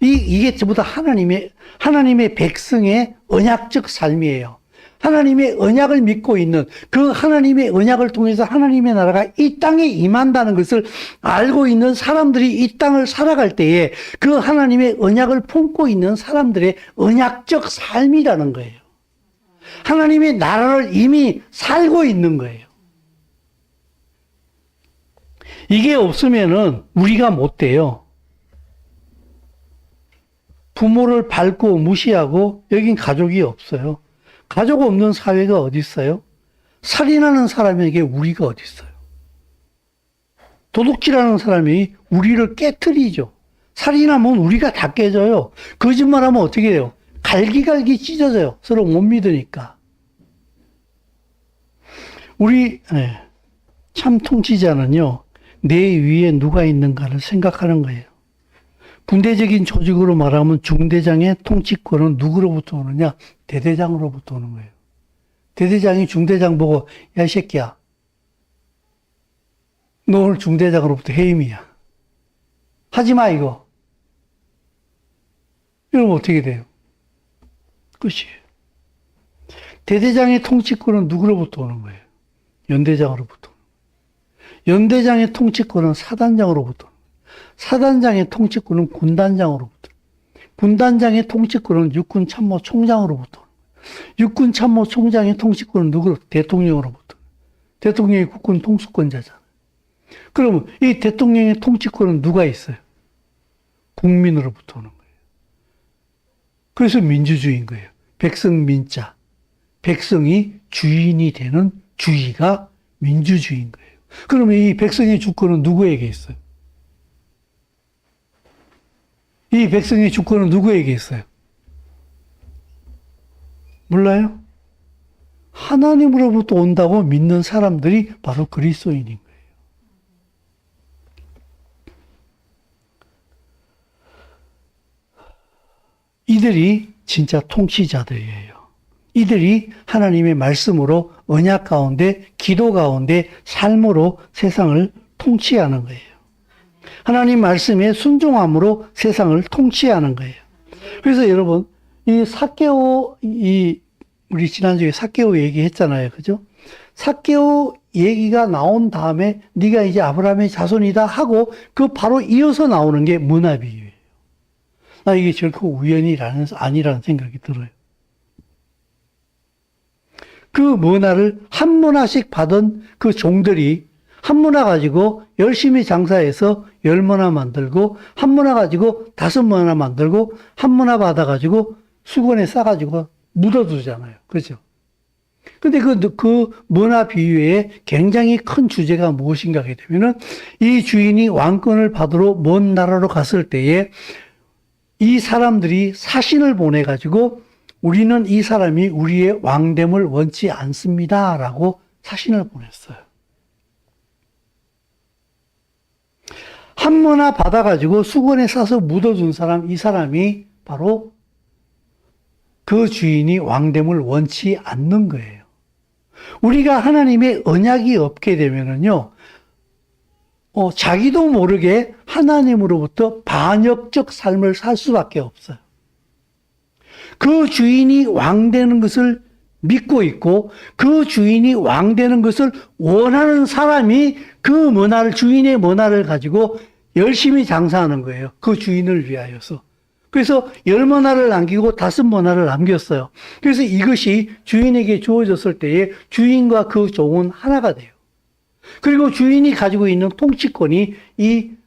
이게 전부 다 하나님의 백성의 언약적 삶이에요. 하나님의 언약을 믿고 있는 그 하나님의 언약을 통해서 하나님의 나라가 이 땅에 임한다는 것을 알고 있는 사람들이 이 땅을 살아갈 때에 그 하나님의 언약을 품고 있는 사람들의 언약적 삶이라는 거예요. 하나님의 나라를 이미 살고 있는 거예요. 이게 없으면은 우리가 못 돼요. 부모를 밟고 무시하고 여긴 가족이 없어요. 가족 없는 사회가 어디 있어요? 살인하는 사람에게 우리가 어디 있어요? 도둑질하는 사람이 우리를 깨트리죠. 살인하면 우리가 다 깨져요. 거짓말하면 어떻게 돼요? 갈기갈기 찢어져요. 서로 못 믿으니까. 우리 참 통치자는요, 내 위에 누가 있는가를 생각하는 거예요. 군대적인 조직으로 말하면 중대장의 통치권은 누구로부터 오느냐? 대대장으로부터 오는 거예요. 대대장이 중대장 보고 야, 이 새끼야, 너 오늘 중대장으로부터 해임이야. 하지 마 이거. 이러면 어떻게 돼요? 끝이에요. 대대장의 통치권은 누구로부터 오는 거예요? 연대장으로부터. 연대장의 통치권은 사단장으로부터. 사단장의 통치권은 군단장으로부터. 군단장의 통치권은 육군참모총장으로부터. 육군참모총장의 통치권은 누구로부터? 대통령으로부터. 대통령이 국군 통수권자잖아요. 그러면 이 대통령의 통치권은 누가 있어요? 국민으로부터 오는 거예요. 그래서 민주주의인 거예요. 백성 민자. 백성이 주인이 되는 주의가 민주주의인 거예요. 그러면 이 백성의 주권은 누구에게 있어요? 이 백성의 주권은 누구에게 있어요? 몰라요? 하나님으로부터 온다고 믿는 사람들이 바로 그리스도인인 거예요. 이들이 진짜 통치자들이에요. 이들이 하나님의 말씀으로 언약 가운데, 기도 가운데, 삶으로 세상을 통치하는 거예요. 하나님 말씀에 순종함으로 세상을 통치하는 거예요. 그래서 여러분, 이 삭개오, 우리 지난주에 삭개오 얘기했잖아요. 그죠? 삭개오 얘기가 나온 다음에 네가 이제 아브라함의 자손이다 하고 그 바로 이어서 나오는 게 문화비유예요. 나 이게 결코 아니라는 생각이 들어요. 그 문화를 한 문화씩 받은 그 종들이 한 문화 가지고 열심히 장사해서 10문화 만들고 한 문화 가지고 5문화 만들고 한 문화 받아가지고 수건에 싸가지고 묻어두잖아요. 그렇죠? 근데 그 문화 비유에 굉장히 큰 주제가 무엇인가 하게 되면은 이 주인이 왕권을 받으러 먼 나라로 갔을 때에 이 사람들이 사신을 보내가지고 우리는 이 사람이 우리의 왕됨을 원치 않습니다. 라고 사신을 보냈어요. 한문화 받아가지고 수건에 싸서 묻어둔 사람, 이 사람이 바로 그 주인이 왕됨을 원치 않는 거예요. 우리가 하나님의 언약이 없게 되면은요, 자기도 모르게 하나님으로부터 반역적 삶을 살 수밖에 없어요. 그 주인이 왕되는 것을 믿고 있고 그 주인이 왕되는 것을 원하는 사람이 그 문화를, 주인의 문화를 가지고 열심히 장사하는 거예요. 그 주인을 위하여서. 그래서 10문화를 남기고 5문화를 남겼어요. 그래서 이것이 주인에게 주어졌을 때에 주인과 그 종은 하나가 돼요. 그리고 주인이 가지고 있는 통치권이 이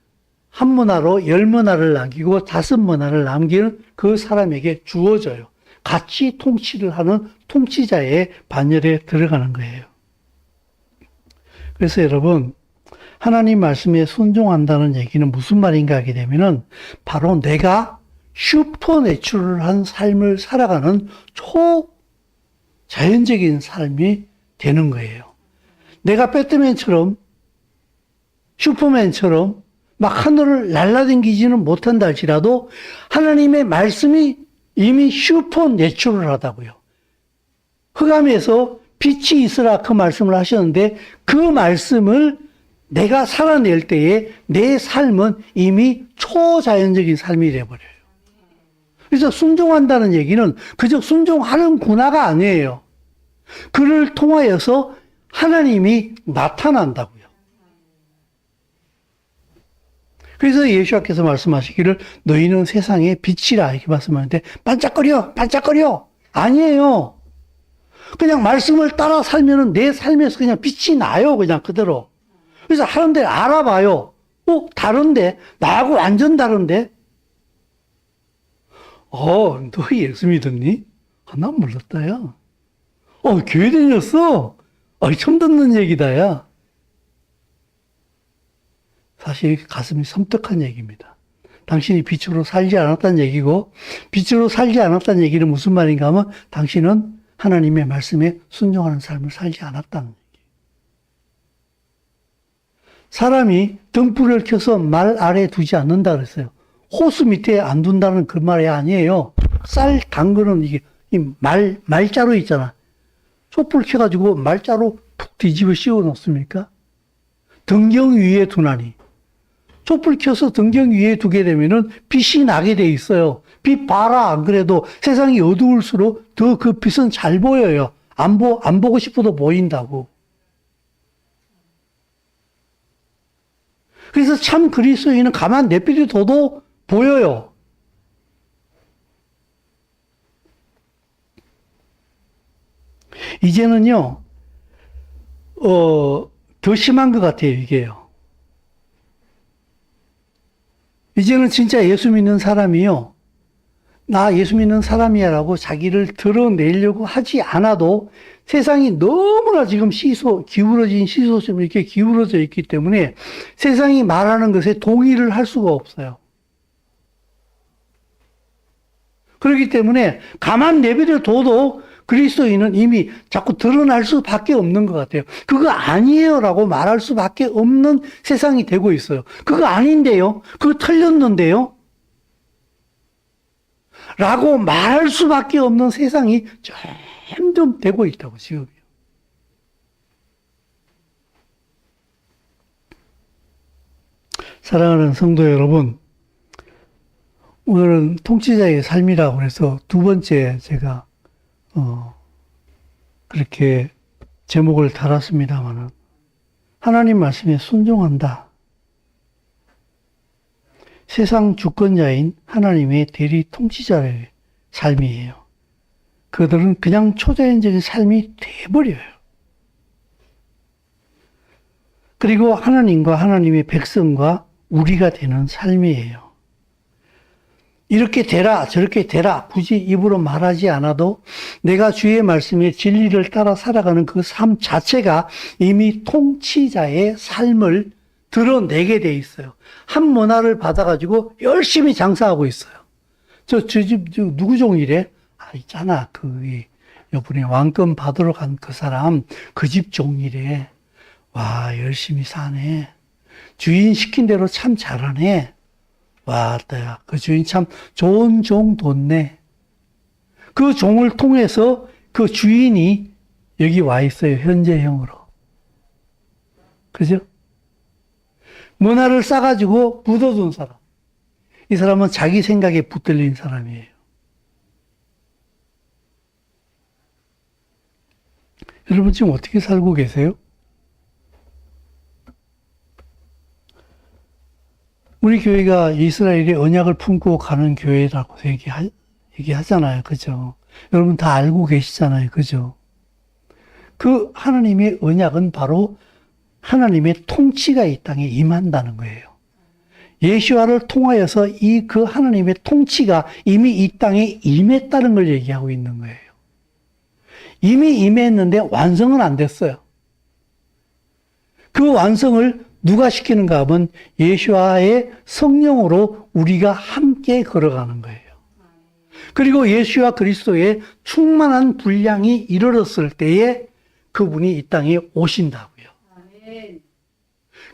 한 문화로 10문화를 남기고 5문화를 남기는 그 사람에게 주어져요. 같이 통치를 하는 통치자의 반열에 들어가는 거예요. 그래서 여러분, 하나님 말씀에 순종한다는 얘기는 무슨 말인가 하게 되면은 바로 내가 슈퍼내추럴한 삶을 살아가는 초자연적인 삶이 되는 거예요. 내가 배트맨처럼, 슈퍼맨처럼 막 하늘을 날아다니지는 못한다 할지라도 하나님의 말씀이 이미 슈퍼내추럴하다고요. 흑암에서 빛이 있으라 그 말씀을 하셨는데 그 말씀을 내가 살아낼 때에 내 삶은 이미 초자연적인 삶이 되어버려요. 그래서 순종한다는 얘기는 그저 순종하는구나가 아니에요. 그를 통하여서 하나님이 나타난다고요. 그래서 예수께서 말씀하시기를 너희는 세상의 빛이라 이렇게 말씀하는데 반짝거려 반짝거려 아니에요. 그냥 말씀을 따라 살면은 내 삶에서 그냥 빛이 나요. 그냥 그대로. 그래서 하는데 알아봐요. 다른데? 나하고 완전 다른데? 너 예수 믿었니? 난 몰랐다, 야. 교회 다녔어? 처음 듣는 얘기다, 야. 사실 가슴이 섬뜩한 얘기입니다. 당신이 빛으로 살지 않았다는 얘기고, 빛으로 살지 않았다는 얘기는 무슨 말인가 하면, 당신은 하나님의 말씀에 순종하는 삶을 살지 않았다는 얘기. 사람이 등불을 켜서 말 아래에 두지 않는다 그랬어요. 호수 밑에 안 둔다는 그 말이 아니에요. 쌀 담그는 말자루 있잖아. 촛불 켜가지고 말자루 푹 뒤집어 씌워 놓습니까? 등경 위에 두나니. 촛불 켜서 등경 위에 두게 되면은 빛이 나게 돼 있어요. 빛 봐라. 안 그래도 세상이 어두울수록 더 그 빛은 잘 보여요. 안 보고 싶어도 보인다고. 그래서 참 그리스도인은 가만 내버려 둬도 보여요. 이제는요, 더 심한 것 같아요, 이게요. 이제는 진짜 예수 믿는 사람이요, 나 예수 믿는 사람이야 라고 자기를 드러내려고 하지 않아도 세상이 너무나 지금 기울어진 시소처럼 이렇게 기울어져 있기 때문에 세상이 말하는 것에 동의를 할 수가 없어요. 그렇기 때문에 가만 내버려 둬도 그리스도인은 이미 자꾸 드러날 수밖에 없는 것 같아요. 그거 아니에요 라고 말할 수밖에 없는 세상이 되고 있어요. 그거 아닌데요. 그거 틀렸는데요. 라고 말할 수밖에 없는 세상이 점점 되고 있다고 지금요. 사랑하는 성도 여러분, 오늘은 통치자의 삶이라고 해서 두 번째 제가 그렇게 제목을 달았습니다마는 하나님 말씀에 순종한다. 세상 주권자인 하나님의 대리 통치자의 삶이에요. 그들은 그냥 초자연적인 삶이 돼버려요. 그리고 하나님과 하나님의 백성과 우리가 되는 삶이에요. 이렇게 되라 저렇게 되라 굳이 입으로 말하지 않아도 내가 주의 말씀에 진리를 따라 살아가는 그 삶 자체가 이미 통치자의 삶을 드러내게 돼 있어요. 한 문화를 받아가지고 열심히 장사하고 있어요. 저 집 누구 종이래? 있잖아. 요번에 왕권 받으러 간 그 사람 그 집 종이래. 와, 열심히 사네. 주인 시킨 대로 참 잘하네. 와, 그 주인 참 좋은 종 뒀네. 그 종을 통해서 그 주인이 여기 와 있어요. 현재형으로. 그죠? 문화를 싸가지고 묻어둔 사람. 이 사람은 자기 생각에 붙들린 사람이에요. 여러분 지금 어떻게 살고 계세요? 우리 교회가 이스라엘의 언약을 품고 가는 교회라고 얘기하잖아요. 그죠? 여러분 다 알고 계시잖아요. 그죠? 그 하나님의 언약은 바로 하나님의 통치가 이 땅에 임한다는 거예요. 예수와를 통하여서 그 하나님의 통치가 이미 이 땅에 임했다는 걸 얘기하고 있는 거예요. 이미 임했는데 완성은 안 됐어요. 그 완성을 누가 시키는가 하면 예수와의 성령으로 우리가 함께 걸어가는 거예요. 그리고 예수와 그리스도의 충만한 분량이 이르렀을 때에 그분이 이 땅에 오신다고요.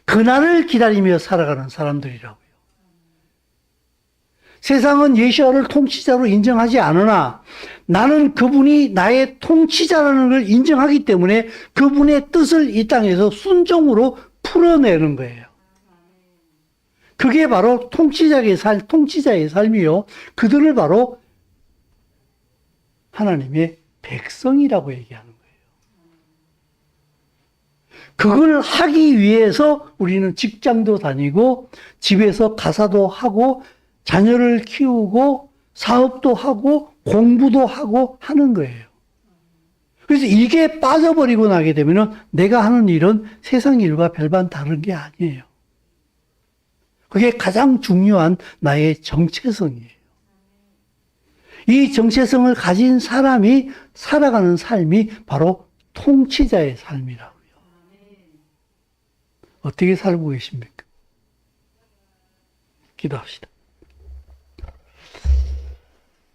그날을 기다리며 살아가는 사람들이라고요. 세상은 예수와를 통치자로 인정하지 않으나 나는 그분이 나의 통치자라는 걸 인정하기 때문에 그분의 뜻을 이 땅에서 순종으로 풀어내는 거예요. 그게 바로 통치자의 삶이요. 그들을 바로 하나님의 백성이라고 얘기하는 거예요. 그걸 하기 위해서 우리는 직장도 다니고 집에서 가사도 하고 자녀를 키우고 사업도 하고 공부도 하고 하는 거예요. 그래서 이게 빠져버리고 나게 되면 내가 하는 일은 세상 일과 별반 다른 게 아니에요. 그게 가장 중요한 나의 정체성이에요. 이 정체성을 가진 사람이 살아가는 삶이 바로 통치자의 삶이라고요. 어떻게 살고 계십니까? 기도합시다.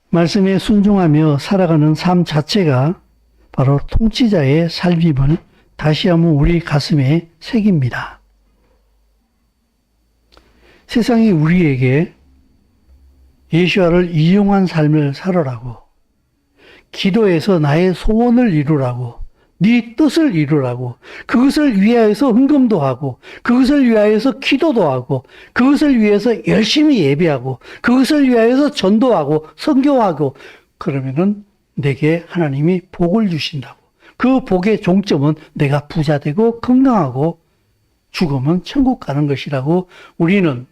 말씀에 순종하며 살아가는 삶 자체가 바로 통치자의 삶임을 다시 한번 우리 가슴에 새깁니다. 세상이 우리에게 예수와를 이용한 삶을 살아라고, 기도해서 나의 소원을 이루라고, 네 뜻을 이루라고, 그것을 위하여서 헌금도 하고, 그것을 위하여서 기도도 하고, 그것을 위해서 열심히 예배하고, 그것을 위하여서 전도하고 선교하고, 그러면은 내게 하나님이 복을 주신다고. 그 복의 종점은 내가 부자 되고 건강하고 죽으면 천국 가는 것이라고 우리는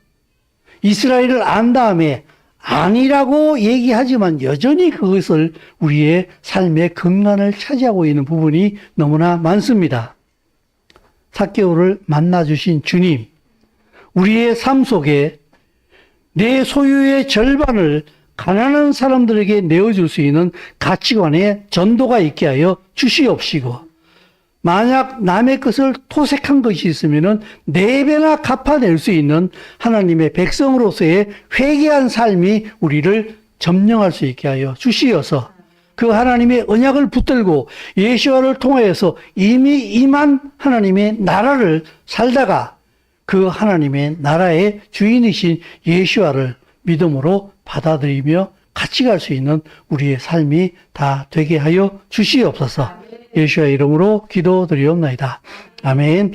이스라엘을 안 다음에 아니라고 얘기하지만 여전히 그것을 우리의 삶의 근간을 차지하고 있는 부분이 너무나 많습니다. 삭개오를 만나주신 주님, 우리의 삶 속에 내 소유의 절반을 가난한 사람들에게 내어줄 수 있는 가치관에 전도가 있게 하여 주시옵시고, 만약 남의 것을 토색한 것이 있으면 4배나 갚아낼 수 있는 하나님의 백성으로서의 회개한 삶이 우리를 점령할 수 있게 하여 주시어서 그 하나님의 언약을 붙들고 예수와를 통하여서 이미 임한 하나님의 나라를 살다가 그 하나님의 나라의 주인이신 예수와를 믿음으로 받아들이며 같이 갈 수 있는 우리의 삶이 다 되게 하여 주시옵소서. 예수의 이름으로 기도드리옵나이다. 아멘.